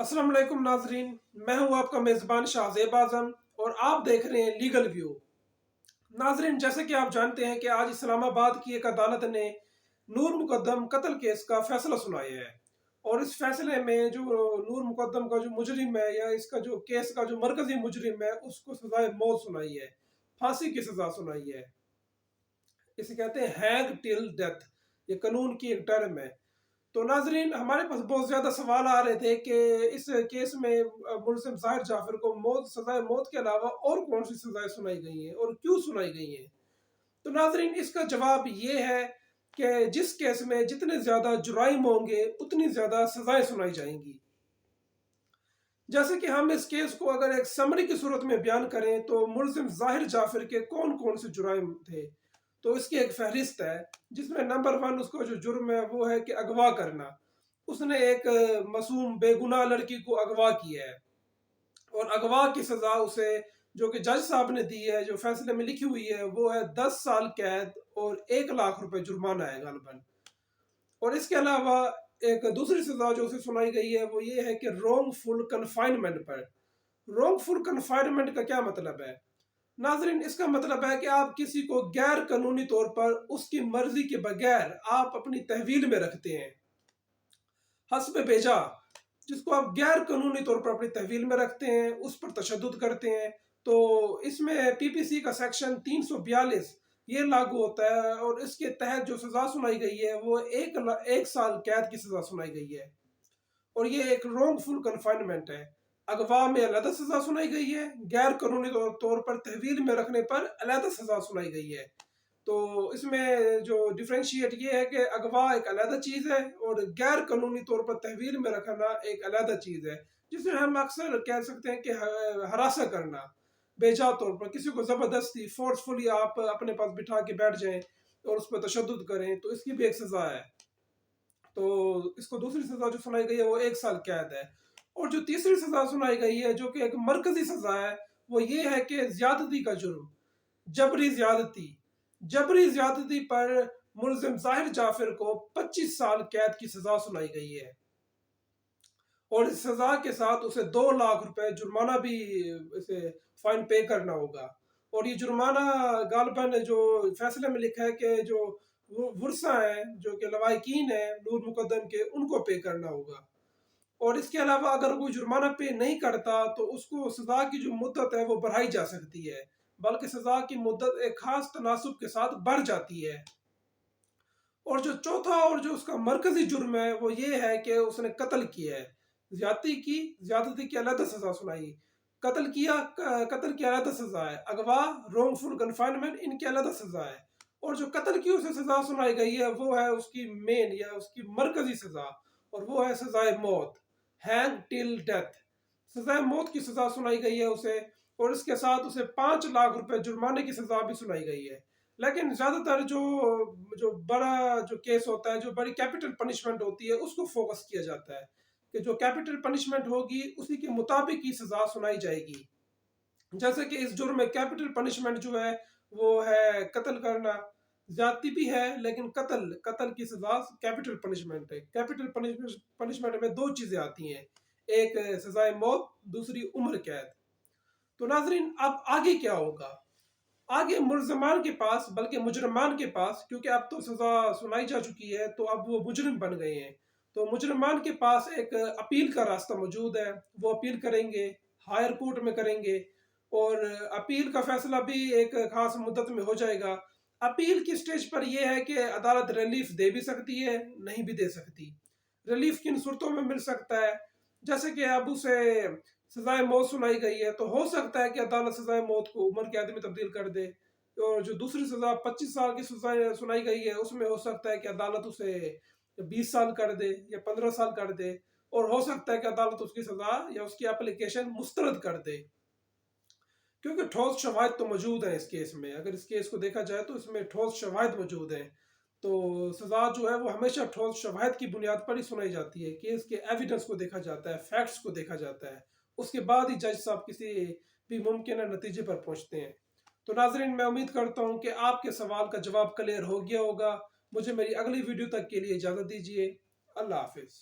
अस्सलाम वालेकुम नाजरीन, मैं हूं आपका मेज़बान शाहज़ेब आज़म और आप देख रहे हैं लीगल व्यू। नाजरीन, जैसे कि आप जानते हैं कि आज इस्लामाबाद की एक अदालत ने नूर मुकद्दम कत्ल केस का फैसला सुनाया है। और इस फैसले में जो नूर मुकद्दम का जो मुजरिम है या इसका जो केस का जो मरकजी मुजरिम है उसको सजाए मौत सुनाई है, फांसी की सजा सुनाई है। इसे कहते हैं हैंग टिल डेथ, ये कानून की एक टर्म है। तो नाजरीन, हमारे पास बहुत ज़्यादा सवाल आ रहे थे कि इस केस में मुलजिम ज़ाहिर जाफर को सज़ाए मौत के अलावा और कौन सी सज़ाएं सुनाई गई हैं और क्यों सुनाई गई हैं। तो नाजरीन, इसका जवाब ये है कि जिस केस में जितने ज़्यादा जुराइम होंगे उतनी ज़्यादा सज़ाएं सुनाई जाएंगी। जैसे कि हम इस केस को अगर एक समरी की सूरत में बयान करें तो मुलजिम ज़ाहिर जाफर के कौन कौन से जुराइम थे, तो इसकी एक फहरिस्त है जिसमें नंबर 1 उसका जो जुर्म है वो है कि अगवा करना। उसने एक मासूम बेगुनाह लड़की को अगवा किया है और अगवा की सजा उसे जो कि जज साहब ने दी है, जो फैसले में लिखी हुई है, वो है 10 साल कैद और 1 लाख रुपए जुर्माना है गालबन। और इसके अलावा एक दूसरी सजा जो उसे सुनाई गई है वो ये है कि रोंगफुल कन्फाइनमेंट पर। रोंगफुल कन्फाइनमेंट का क्या मतलब है नाजरीन? इसका मतलब है कि आप किसी को गैर कानूनी तौर पर उसकी मर्जी के बगैर आप अपनी तहवील में रखते हैं, हस्ब भेजा, जिसको आप गैर कानूनी तौर पर अपनी तहवील में रखते हैं, उस पर तशद्दुद करते हैं। तो इसमें पीपीसी का सेक्शन 342 ये लागू होता है और इसके तहत जो सजा सुनाई गई है वो 1 साल कैद की सजा सुनाई गई है। और ये एक रोंगफुल कन्फाइनमेंट है। अगवा में अलग सजा सुनाई गई है, गैर कानूनी तौर पर तहवील में रखने पर अलग सजा सुनाई गई है। तो इसमें जो डिफ्रेंशिएट ये है कि अगवा एक अलग चीज़ है और गैर कानूनी तौर पर तहवील में रखना एक अलग चीज़ है, जिसे हम अक्सर कह सकते हैं कि हरासा करना, बेजा तौर पर किसी को ज़बरदस्ती फोर्सफुली आप अपने पास बिठा के बैठ जाएं और उस पर तशद्दुद करें, तो इसकी भी एक सज़ा है। तो इसको दूसरी सज़ा जो सुनाई गई है वो 1 साल कैद है। और जो तीसरी सज़ा सुनाई गई है जो कि एक मरकजी सज़ा है वो ये है कि ज्यादती का जुर्म, जबरी ज्यादती पर मुलजिम ज़ाहिर जाफर को 25 साल कैद की सजा सुनाई गई है और इस सजा के साथ उसे 2 लाख रुपए जुर्माना भी इसे फाइन पे करना होगा। और ये जुर्माना गालबन जो फैसले में लिखा है कि जो वर्सा है, जो कि लवाहिकीन है नूर मुकद्दम के, उनको पे करना होगा। और इसके अलावा अगर कोई जुर्माना पे नहीं करता तो उसको सजा की जो मुद्दत है वो बढ़ाई जा सकती है, बल्कि सजा की मुद्दत एक खास तनासुब के साथ बढ़ जाती है। और जो चौथा और जो उसका मरकजी जुर्म है वो ये है कि उसने कत्ल किया है, ज्यादती की अलग सजा सुनाई, कत्ल की अलग सजा है, अगवा, रोंगफुल कन्फाइनमेंट, इनकी अलग सजा है। और जो कत्ल की उसे सजा सुनाई गई है वो है उसकी मेन या उसकी मरकजी सजा, और वो है सजाए मौत, हैंग टिल डेथ। सजाए मौत की सजा सुनाई गई है उसे और इसके साथ उसे 5 लाख रुपए जुर्माने की सजा भी सुनाई गई है। लेकिन ज्यादातर जो जो बड़ा जो केस होता है, जो बड़ी कैपिटल पनिशमेंट होती है, उसको फोकस किया जाता है कि जो कैपिटल पनिशमेंट होगी उसी के मुताबिक ही सजा सुनाई जाएगी। जैसे कि इस जुर्म में कैपिटल पनिशमेंट जो है वो है कत्ल करना, ज्यादती भी है लेकिन कत्ल की सजा कैपिटल पनिशमेंट है। कैपिटल पनिशमेंट में 2 चीजें आती हैं, एक सजाए मौत, दूसरी उम्र कैद। तो नाजरीन, अब आगे क्या होगा? आगे मुलजमान के पास, बल्कि मुजरमान के पास, क्योंकि अब तो सजा सुनाई जा चुकी है तो अब वो मुजरिम बन गए हैं, तो मुजरमान के पास एक अपील का रास्ता मौजूद है। वो अपील करेंगे, हायर कोर्ट में करेंगे और अपील का फैसला भी एक खास मुद्दत में हो जाएगा। अपील की स्टेज पर यह है कि अदालत रिलीफ दे भी सकती है, नहीं भी दे सकती। रिलीफ किन सूरतों में मिल सकता है? जैसे कि अब उसे सजाए मौत सुनाई गई है तो हो सकता है कि अदालत सजाए मौत को उम्र कैद में तब्दील कर दे। और जो दूसरी सजा 25 साल की सजा सुनाई गई है उसमें हो सकता है कि अदालत उसे 20 साल कर दे या 15 साल कर दे। और हो सकता है कि अदालत उसकी सजा या उसकी एप्लीकेशन मुस्तरद कर दे, क्योंकि ठोस शवाहिद तो मौजूद है इस केस में। अगर इस केस को देखा जाए तो इसमें ठोस शवाहिद मौजूद हैं। तो सजा जो है वो हमेशा ठोस शवाहिद की बुनियाद पर ही सुनाई जाती है, केस के एविडेंस को देखा जाता है, फैक्ट्स को देखा जाता है, उसके बाद ही जज साहब किसी भी मुमकिन नतीजे पर पहुंचते हैं। तो नाजरीन, मैं उम्मीद करता हूं कि आपके सवाल का जवाब क्लियर हो गया होगा। मुझे मेरी अगली वीडियो तक के लिए इजाज़त दीजिए। अल्लाह हाफिज़।